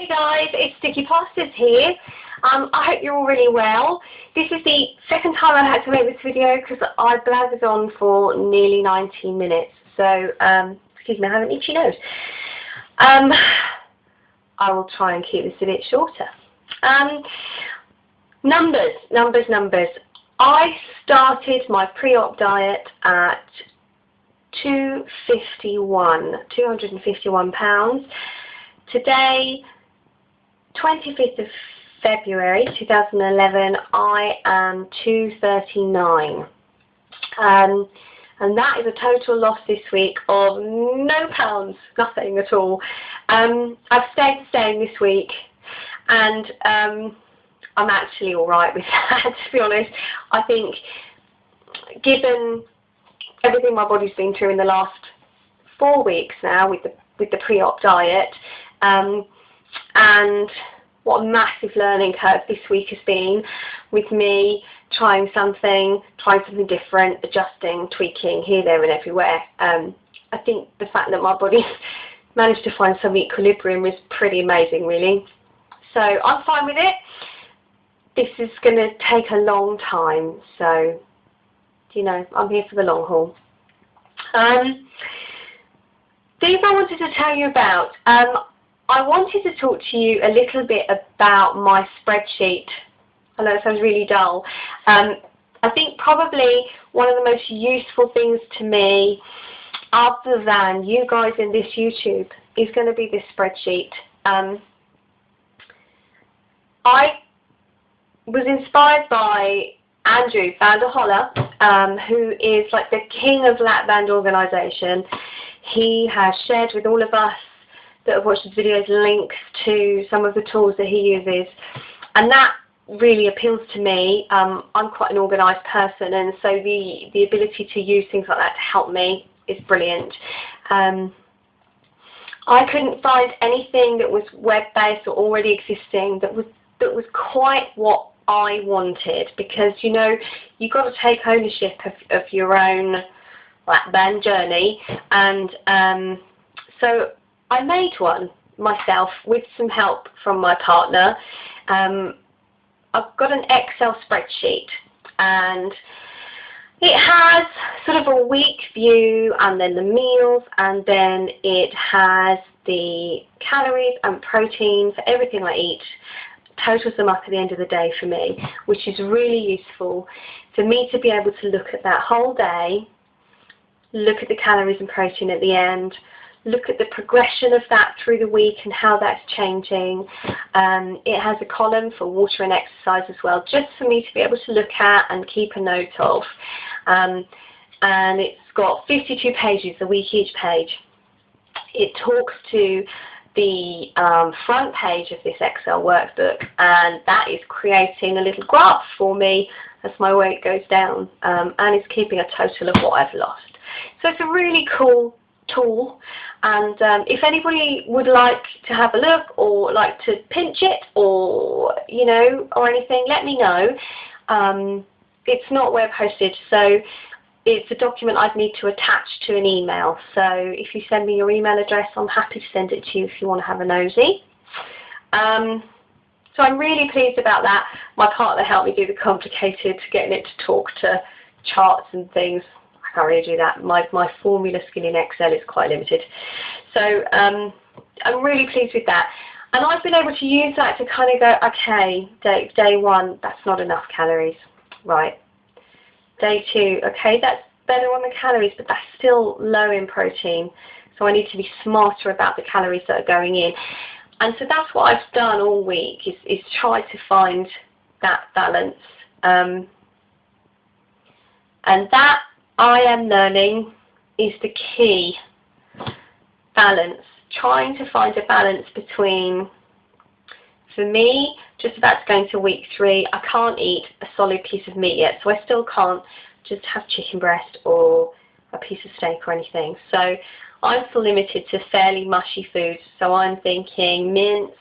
Hey guys, it's Sticky Pastas here. I hope you're all really well. This is the second time I've had to make this video because I blathered on for nearly 19 minutes. So, excuse me, I have an itchy nose. I will try and keep this a bit shorter. Numbers. I started my pre-op diet at 251 pounds. Today, 25th of February 2011, I am 239. And that is a total loss this week of no pounds, nothing at all. I've stayed the same this week, and I'm actually alright with that, to be honest. I think, given everything my body's been through in the last 4 weeks now with the pre-op diet, and what a massive learning curve this week has been with me trying something different, adjusting, tweaking here, there and everywhere. I think the fact that my body's managed to find some equilibrium is pretty amazing, really. So I'm fine with it. This is going to take a long time, so, you know, I'm here for the long haul. Things I wanted to tell you about. I wanted to talk to you a little bit about my spreadsheet. I know it sounds really dull. I think probably one of the most useful things to me, other than you guys in this YouTube, is going to be this spreadsheet. I was inspired by Andrew Vanderholler, who is like the king of Lapband organisation. He has shared with all of us that have watched his videos links to some of the tools that he uses, and that really appeals to me. I'm quite an organised person, and so the ability to use things like that to help me is brilliant. I couldn't find anything that was web-based or already existing that was quite what I wanted, because, you know, you've got to take ownership of your own Lapband journey, and so I made one myself with some help from my partner. I've got an Excel spreadsheet, and it has sort of a week view, and then the meals, and then it has the calories and protein for everything I eat. Totals them up at the end of the day for me, which is really useful for me to be able to look at that whole day, look at the calories and protein at the end, look at the progression of that through the week and how that's changing. It has a column for water and exercise as well, just for me to be able to look at and keep a note of. And it's got 52 pages a week each page. It talks to the front page of this Excel workbook, and that is creating a little graph for me as my weight goes down, and it's keeping a total of what I've lost. So it's a really cool tool, and if anybody would like to have a look or like to pinch it, or, you know, or anything, let me know. It's not web hosted, so it's a document I'd need to attach to an email. So if you send me your email address, I'm happy to send it to you if you want to have a nosy. So I'm really pleased about that. My partner helped me do the complicated, getting it to talk to charts and things. I can't really do that. My formula skill in Excel is quite limited. So I'm really pleased with that. And I've been able to use that to kind of go, okay, day one, that's not enough calories. Right. Day two, okay, that's better on the calories, but that's still low in protein. So I need to be smarter about the calories that are going in. And so that's what I've done all week, is try to find that balance. And that, I am learning, is the key. Balance. Trying to find a balance between, for me, just about to go into week 3, I can't eat a solid piece of meat yet, so I still can't just have chicken breast or a piece of steak or anything. So I'm still limited to fairly mushy foods, so I'm thinking mince,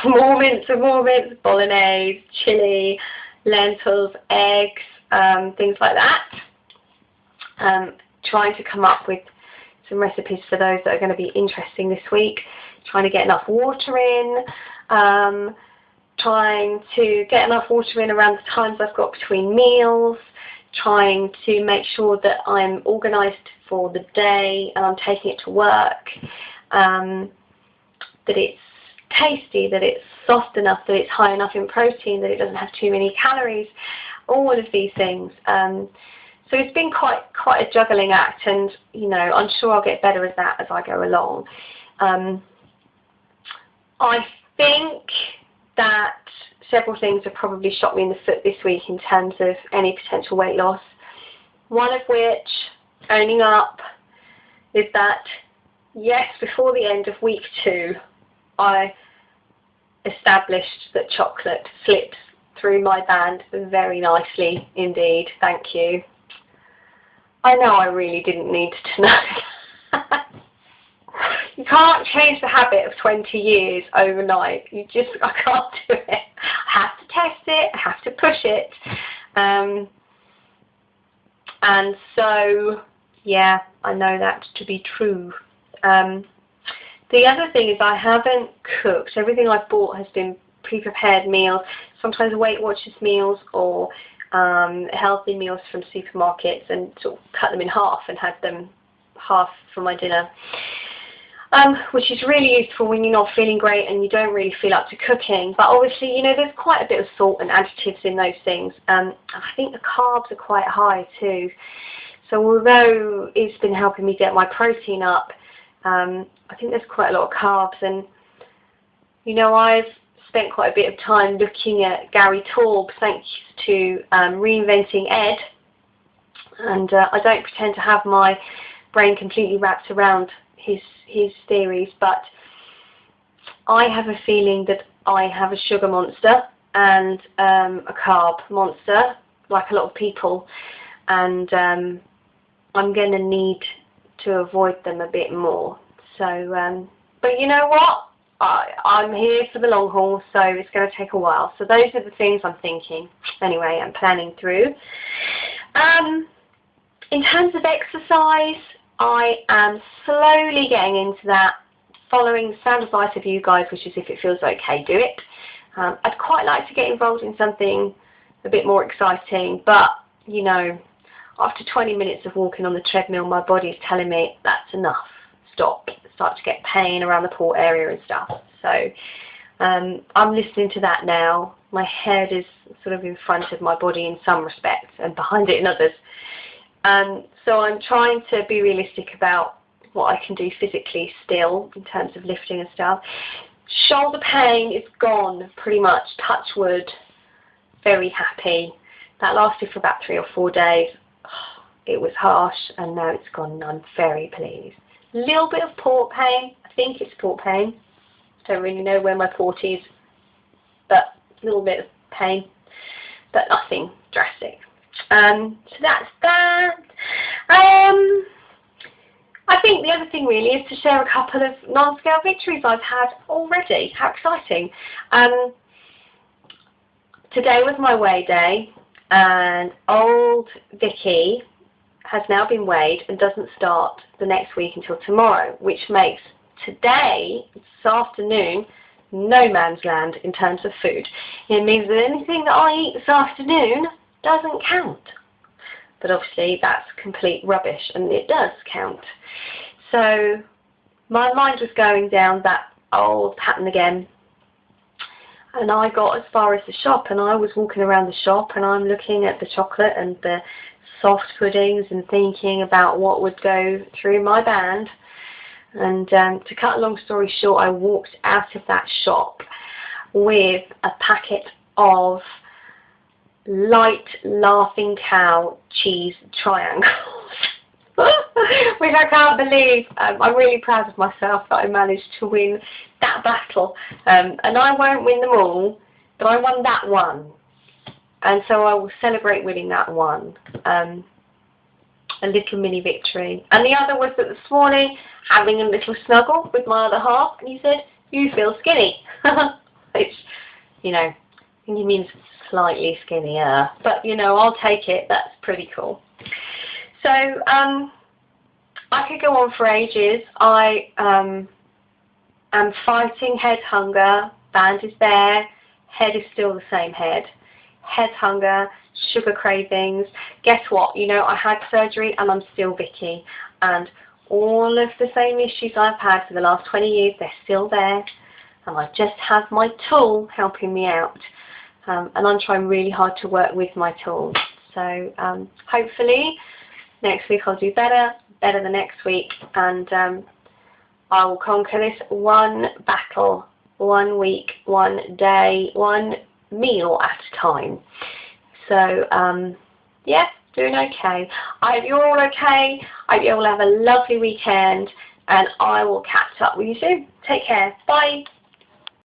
more mince, bolognese, chili, lentils, eggs, things like that. Trying to come up with some recipes for those that are going to be interesting this week. trying to get enough water in, trying to get enough water in around the times I've got between meals, trying to make sure that I'm organised for the day and I'm taking it to work, that it's tasty, that it's soft enough, that it's high enough in protein, that it doesn't have too many calories, all of these things. So it's been quite a juggling act, and I'm sure I'll get better at that as I go along. I think that several things have probably shot me in the foot this week in terms of any potential weight loss. One of which, owning up, is that yes, before the end of week 2, I established that chocolate slips through my band very nicely indeed. Thank you. I know I really didn't need to know that. You can't change the habit of 20 years overnight. I can't do it. I have to test it. I have to push it. And so, yeah, I know that to be true. The other thing is I haven't cooked. Everything I've bought has been pre-prepared meals, sometimes Weight Watchers meals or healthy meals from supermarkets, and sort of cut them in half and had them half for my dinner. Which is really useful when you're not feeling great and you don't really feel up to cooking. But obviously, there's quite a bit of salt and additives in those things. I think the carbs are quite high too. So although it's been helping me get my protein up, I think there's quite a lot of carbs. And, I've spent quite a bit of time looking at Gary Taube, thanks to Reinventing Ed. And I don't pretend to have my brain completely wrapped around his theories, but I have a feeling that I have a sugar monster and a carb monster, like a lot of people, and I'm going to need to avoid them a bit more. So, but you know what? I'm here for the long haul, so it's going to take a while. So those are the things I'm thinking. Anyway, I'm planning through. In terms of exercise, I am slowly getting into that, following the sound advice of you guys, which is if it feels okay, do it. I'd quite like to get involved in something a bit more exciting, but, after 20 minutes of walking on the treadmill, my body is telling me that's enough. Stop. Start to get pain around the port area and stuff. So I'm listening to that now. My head is sort of in front of my body in some respects and behind it in others. So I'm trying to be realistic about what I can do physically still in terms of lifting and stuff. Shoulder pain is gone pretty much, touch wood, very happy. That lasted for about 3 or 4 days. It was harsh and now it's gone and I'm very pleased. A little bit of port pain, I think it's port pain. Don't really know where my port is, but a little bit of pain, but nothing drastic. So that's that. I think the other thing really is to share a couple of non-scale victories I've had already. How exciting. Today was my weigh day, and old Vicky has now been weighed and doesn't start the next week until tomorrow, which makes today, this afternoon, no man's land in terms of food. It means that anything that I eat this afternoon doesn't count. But obviously that's complete rubbish, and it does count. So my mind was going down that old pattern again, and I got as far as the shop, and I was walking around the shop and I'm looking at the chocolate and the soft puddings and thinking about what would go through my band. And to cut a long story short, I walked out of that shop with a packet of light Laughing Cow cheese triangles, which I can't believe. I'm really proud of myself that I managed to win that battle. And I won't win them all, but I won that one. And so I will celebrate winning that one. A little mini victory. And the other was that this morning, having a little snuggle with my other half, and he said, "You feel skinny." Which, I think he means slightly skinnier. But, I'll take it. That's pretty cool. So, I could go on for ages. I am fighting head hunger. Band is there. Head is still the same head. Head hunger, sugar cravings. Guess what? You know, I had surgery and I'm still Vicky. And all of the same issues I've had for the last 20 years, they're still there. And I just have my tool helping me out. And I'm trying really hard to work with my tools. So hopefully next week I'll do better than next week. And I will conquer this one battle, 1 week, 1 day, 1 meal at a time. So yeah, doing okay. I hope you're all okay. I hope you all have a lovely weekend, and I will catch up with you soon. Take care. Bye.